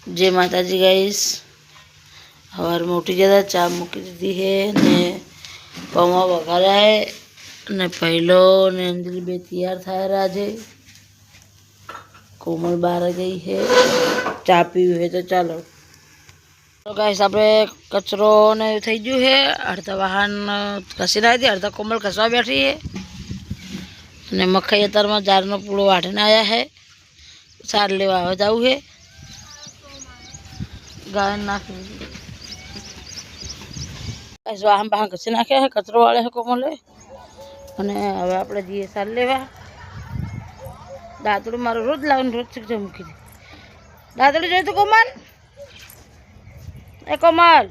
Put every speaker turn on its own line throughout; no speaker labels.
जय माताजी गाइस। हवार में उठी जता चा मूकी दीधी है ने पौवा वघारा है ने पहलो ने अंजलि बे तैयार थाय राजे। कोमल बाहर गई है, चा पीवी है तो चलो। तो गाइस आपणे कचरो ने थई गयो है। अर्धा वाहन कसी राखी दी, अर्धा कोमल कसवा बैठी है ने मकई अतर में जारनो पूड़ो वाटीने आया है। सार लेवा आवे जाऊ है। गाय नाखी गाइस वाहन बहान कसी नाख्या है, कचरो वाले है कोमले। અને હવે આપણે જઈએ સાર લેવા। દાંતડું મારું રોજ લાવીને રોજ શીખજો મૂકી દે। દાંતડું જોઈ તું કોમલ? એ કોમલ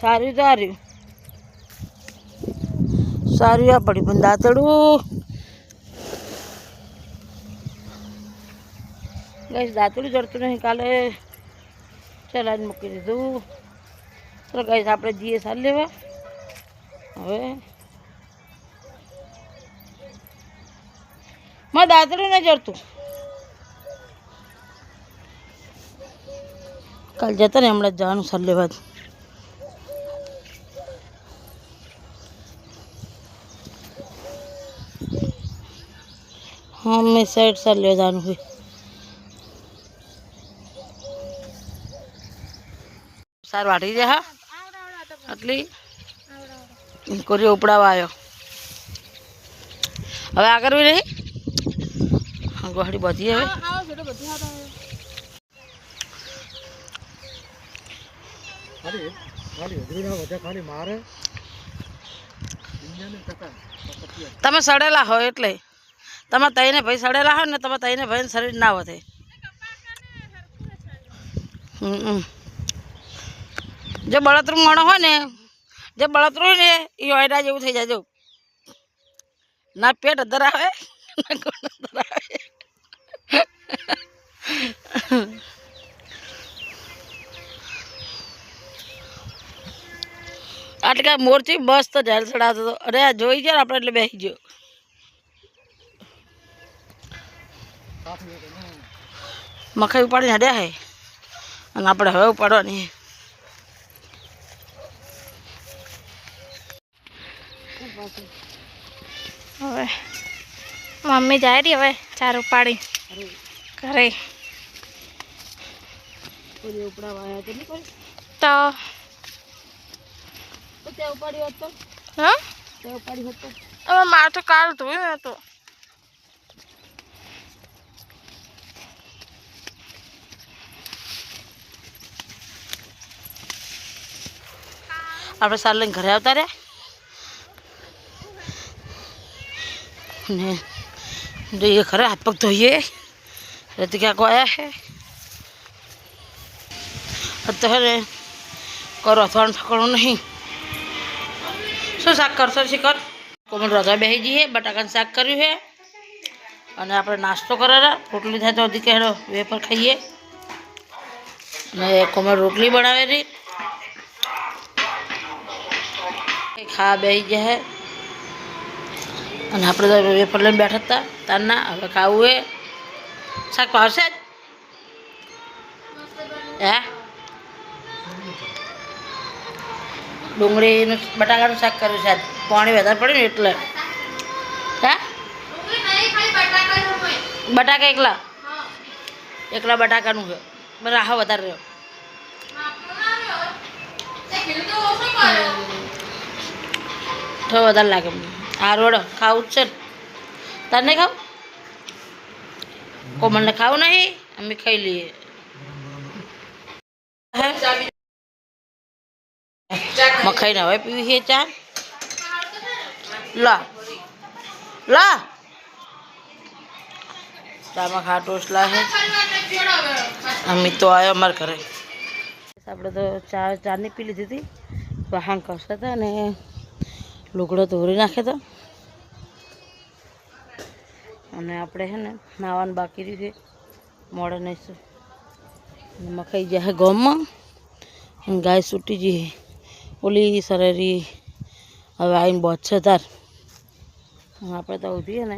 સારી સારી સારી આ પડી પણ દાંતડું ગાઈસ દાંતડું જડતું નહીં। કાલે ચલાવીને મૂકી દીધું। તો ગાઈસ આપણે જઈએ સાર લેવા। હવે મારે દાંતડું નહીં જડતું। કાલ જતા ને હમણાં જવાનું સાર લેવા। हाँ मैं साइड सार ले जान हुई सार वाटी जा आटली कोरी उपड़ावा आयो। હવે આ કરવી નહીં ગોહડી બધી હવે તમે સડેલા હો એટલે તમે તઈને ભાઈ સડેલા હો ને તમે તઈને ભાઈ શરીર ના વધે। जो बड़तरू मणो हो ने जो बड़तरू ने ये ओयडा जेवू थई जाय। जो ना पेट अदर आवे ना कोण अदर आवे। आटका मोरची मस्त ढेल चढ़ातो तो अरे आ जोई गयो आपणे એટલે બેહી ગયો। मकई उपाड़ी हड्या है અને આપણે હવે ઉપાડવાની।
હવે મમ્મી જાય રહી હવે ચાર ઉપાડી ઘરે તો હા હવે મારે તો કાલ ધોયું ને તો
આપણે સાર લઈને ઘરે આવતા રહ્યા ने ये खरे हाथ पग धोइए रतिका को आया है तो है करो अथवा पकड़ो नहीं शू शाक कर शिकर कोमल रजा बेही जी है बटाका शाक कर्यु है और आपणे नास्तो करेला रोटली थाय तो हजी कहो वेफर खाइए ने कोमल रोटली बनावेली खा बेही जाए। અને આપણે તો વેફર લઈને બેઠા હતા તારના હવે ખાવું એ શાક ભાવશે જ હે ડુંગળીનું બટાકાનું શાક કર્યું છે। પાણી વધારે પડ્યું ને એટલે હે બટાકા એકલા એકલા બટાકાનું છે બરાબર આહો વધારે રહ્યો તો વધારે લાગે आ रोड खाऊ चल तार नहीं खाऊ कोमल ने खाऊ नहीं अम्मी खाई लिए मखाई ना हवे पीवी है चा ला ला चा में खा टोसला है अम्मी तो आयो अमर करे આપણે તો ચા ની પી લીધી હતી વાહન કરતા હતા ને લુગડો ધોરી નાખે તો અને આપણે છે ને નાવાનું બાકી રહ્યું છે મોડે નહીશું મખાઈ જાય ગોમમાં ગાય છૂટી જઈ ઓલી સરેરી હવે આવીને બોધ છે તાર આપણે તો ઉઠીએ ને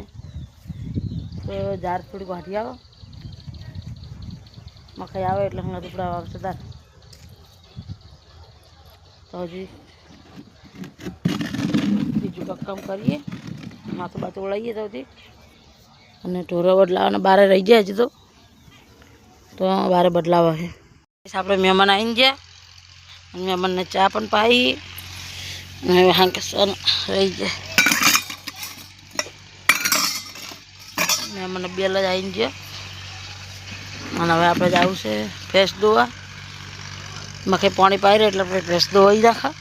તો જાર થોડી વાટી આવે, મકાઈ આવે એટલે હમણાં ટુકડા આવશે તાર. તો હજી બીજું કામ કરીએ, માથું બાથું ઓળાવીએ તો હજી. અને ઢોરો બદલાવાના બારે રહી ગયા હજી તો બારે બદલાવા છે. આપણે મહેમાન આવીને ગયા, મહેમાનને ચા પણ પાઈ અને હવે હાંકેસન રહી જાય. મહેમાનને બેલ જ આવીને ગયા અને હવે આપણે જવું છે ભેંસ દોવા. મકે પાણી પાઈ રહે એટલે આપણે ભેંસ દોવાઈ નાખા.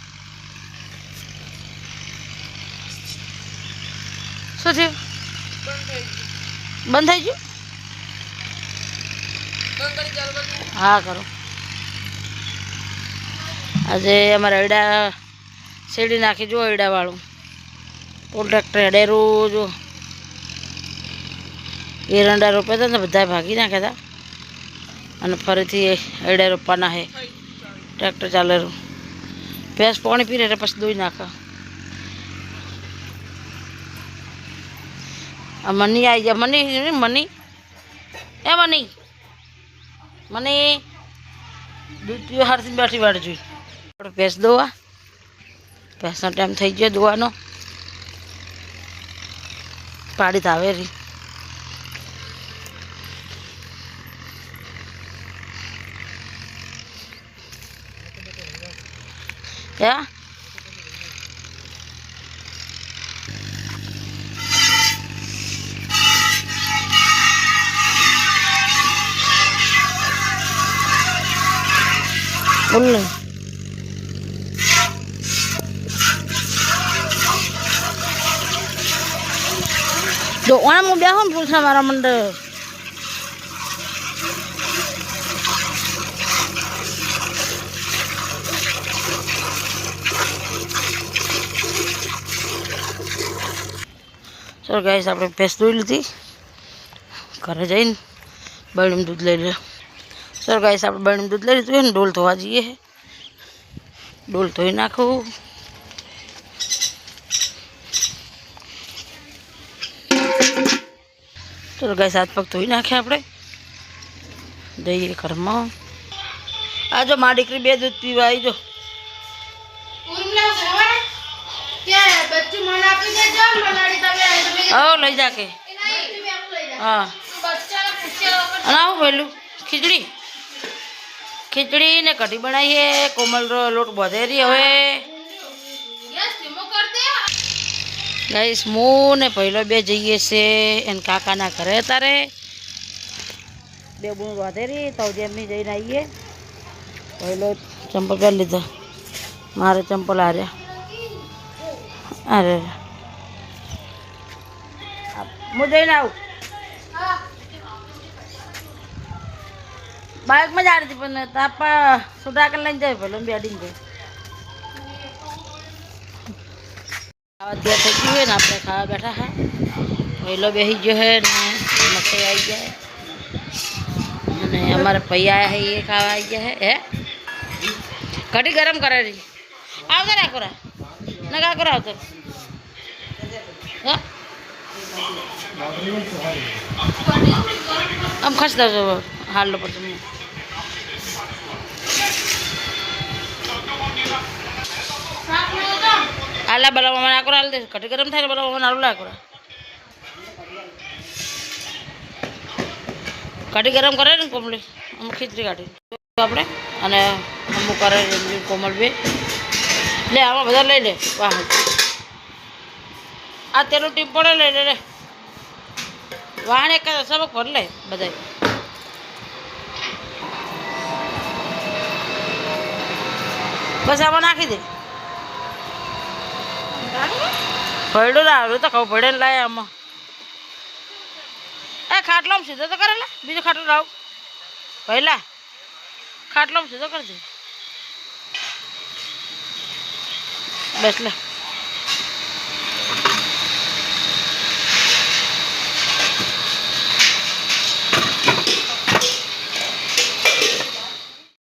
શું થયું? બંધ થઈ ગયું? હા કરો. આજે અમારે એડા શેરડી નાખી જો, એડાવાળું ફૂલ ટ્રેક્ટર એડેરું જો. એરંડા રોપ્યા હતા ને બધા ભાગી નાખ્યા હતા અને ફરીથી એડા રોપવાના છે. ટ્રેક્ટર ચાલેલું. ભેંસ પાણી પી એટલે પછી દોઈ નાખે. આ મની આવી જાય. મની એ મની દૂધ પીવા હારથી બેઠી વાળ જોઈ. આપણે ભેંસ દોવા. ભેંસનો ટાઈમ થઈ ગયો દોવાનો. પાડી તો આવે રહી. Yeah. બોલ. જો આમ બેહો ને પૂછા મારા મંડળ. ચાલો ગાઈસ, આપણે ભેંસ દોઈ લીધી. ઘરે જઈને બળીનું દૂધ લઈ લે. ચાલો ગાઈસ, આપણે બળીનું દૂધ લઈ લીધું ને ડોલ ધોવા જઈએ. ડોલ ધોઈ નાખું. ચાલો ગાઈસ, હાથ પગ ધોઈ નાખ્યા આપણે. જઈએ ઘરમાં. આ જો મારી દીકરી બે દૂધ પીવા આવી જો. લઈ જા કે. હા અને આવું પેલું ખીચડી ને કઢી બનાવીએ. કોમલનો લોટ બધેરી. હવે ગાઈસ, હું ને પહેલો બે જઈએ છે એને કાકાના ઘરે. તારે બે બૂન વધેરી તો એમની જઈને આવીએ. પહેલો ચંપલ પહેરી લીધા. મારે ચંપલ હાર્યા. અરે હું જઈને આવું. બાઇકમાં જ આવી હતી પણ તાપા સુટા કરી લઈને જાય. ભલે બેડીને જાય. ખાવા તૈયાર થઈ ગયું હોય ને આપણે ખાવા બેઠા હા. પહેલો બેસી ગયો હે ને મકાઈ આવી જાય અને અમારે પૈયા હે એ ખાવા આવી ગયા હે. કઢી ગરમ કરે રહી. આવતો રાખો ના કાકો આવતો. હા આમ ખસ દો હાલ લો પછી. આલા બનાવવા મને આકરો હાલ દે. કઢી ગરમ થાય ને બનાવવા મને આલુ લાકરો. કઢી ગરમ કરે ને કોમળી અમુક ખીચડી કાઢી આપણે અને અમુક કરે કોમળ બે લે. આમાં બધા લઈ લે. વાહ, આ તેનું ટીપ પડે લઈ લે. વાહણ એક સબક ભર લે બધા. બસ આમાં નાખી દે. ભયડું લાવ્યું તો કહું ભડે લાય આમાં. એ ખાટલો સીધો તો કરે લે. બીજો ખાટલો લાવ પહેલા. ખાટલો સીધો કરી દે. બસ લે.